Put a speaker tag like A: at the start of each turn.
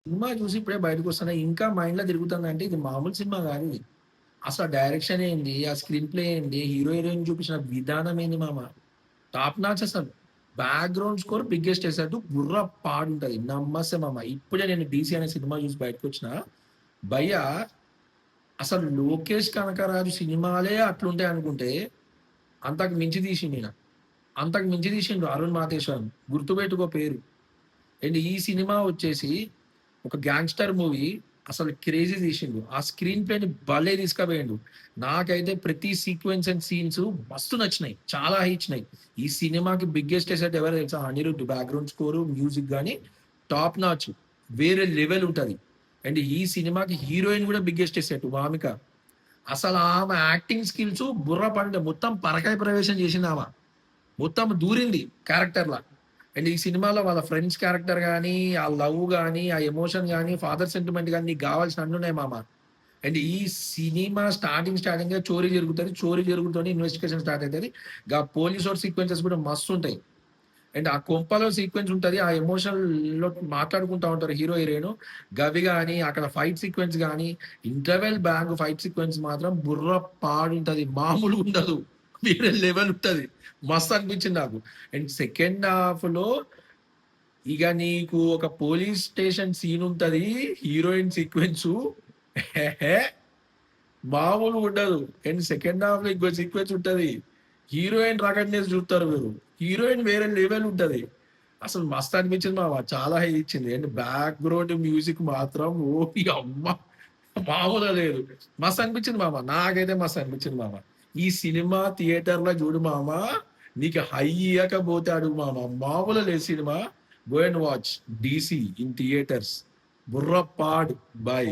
A: Cinema చూసి ఇప్పుడే బయటకొస్తున్నా. ఇంకా మైండ్‌లో తిరుగుతుందంటే ఇది మామూలు సినిమా గాదు ఇది. అసలు డైరెక్షన్ ఏంది? ఆ స్క్రీన్ ప్లే ఏంది? హీరో, హీరోయిన్ చూపించిన విధానం ఏంది మామ? టాప్ నాచ్ అసలు. Background score biggest asset. బుర్ర పాడుంటది. నమ్మస్తే మామ. ఇప్పుడే నేను 'డీసీ' అనే సినిమా చూసి బయటకొచ్చినా. భయ్యా అసలు 'లోకేష్ కనకరాజు' సినిమాలే అట్లుంటాయనుకుంటే, అంతకు మించి తీసిండీన. అంతకు మించి తీసిండు 'అరుణ్ మాతేశ్వరన్.' గుర్తుపెట్టుకో పేరు. అండ్ ఈ సినిమా వచ్చేసి ఒక గ్యాంగ్‌స్టర్ మూవీ అసలు క్రేజీ తీసిండు. ఆ స్క్రీన్ ప్లేని భలే తీసుకుపోయిండు. నాకైతే ప్రతి సీక్వెన్స్ అండ్ సీన్స్ మస్తు నచ్చినాయి. చాలా ఇచ్చినాయి. ఈ సినిమాకి బిగ్గెస్ట్ అసెట్ ఎవరో తెలుసా? అనిరుద్ బ్యాక్‌గ్రౌండ్ స్కోర్, మ్యూజిక్ గాని టాప్ నాచ్. వేరే లెవెల్ ఉంటది. అండ్ ఈ సినిమాకి హీరోయిన్ కూడా బిగ్గెస్ట్ అసెట్ 'వామిక.' అసలు ఆమె యాక్టింగ్ స్కిల్స్ బుర్ర పండ మొత్తం పరకాయ ప్రవేశం చేసిందామె. మొత్తం దూరింది క్యారెక్టర్‌ల. అండ్ ఈ సినిమాలో వాళ్ళ ఫ్రెండ్స్ క్యారెక్టర్ గాని, ఆ లవ్ గాని, ఆ ఎమోషన్ గాని, ఫాదర్ సెంటిమెంట్ గాని నీకు గావాల్సినన్ని అన్నున్నాయి మామ. అండ్ ఈ సినిమా స్టార్టింగే చోరీ జరుగుతది. చోరీ జరుగుతూనే ఇన్వెస్టిగేషన్ స్టార్ట్ అయితది. పోలీసోడి సీక్వెన్సెస్ కూడా మస్తుంటాయి. అండ్ ఆ కొంపలో సీక్వెన్స్ ఉంటది. ఆ ఎమోషన్‌లో మాట్లాడుకుంటా ఉంటారు హీరో, హీరోయిన్. గవి గాని, అక్కడ ఫైట్ సీక్వెన్స్ గాని, ఇంటర్వెల్ బ్యాంగ్ ఫైట్ సీక్వెన్స్ మాత్రం బుర్ర పాడుంటది. మామూలుగుండదు. వేరే లెవెల్ ఉంటది. మస్తు అనిపించింది నాకు. అండ్ సెకండ్ హాఫ్‌లో ఇగ నీకు ఒక పోలీస్ స్టేషన్ సీన్ ఉంటది. హీరోయిన్ సీక్వెన్సు ఎహెహే! మామూలుగుండదు. అండ్ సెకండ్ హాఫ్‌లో ఇంకో సీక్వెన్స్ ఉంటది. హీరోయిన్ రికగ్నైజ్ చూత్తరు మీరు. హీరోయిన్ వేరే లెవెల్ ఉంటది. అసలు మస్త్ అనిపించింది మామ. చాలా హై ఇచ్చింది. అండ్ బ్యాక్‌గ్రౌండ్ మ్యూజిక్ మాత్రం ఓయమ్మ! మామూలుగా లేదు. మస్త్ అనిపించింది మామ. నాకైతే మస్త్ అనిపించింది మామ. ఈ సినిమా థియేటర్‌లో చూడు మామ. నీకు హై ఇయ్యకపోతే అడుగు మామ. మామూలుగా లేదు cinema. Go and watch 'DC' in theatres. బుర్ర పాడు. బై.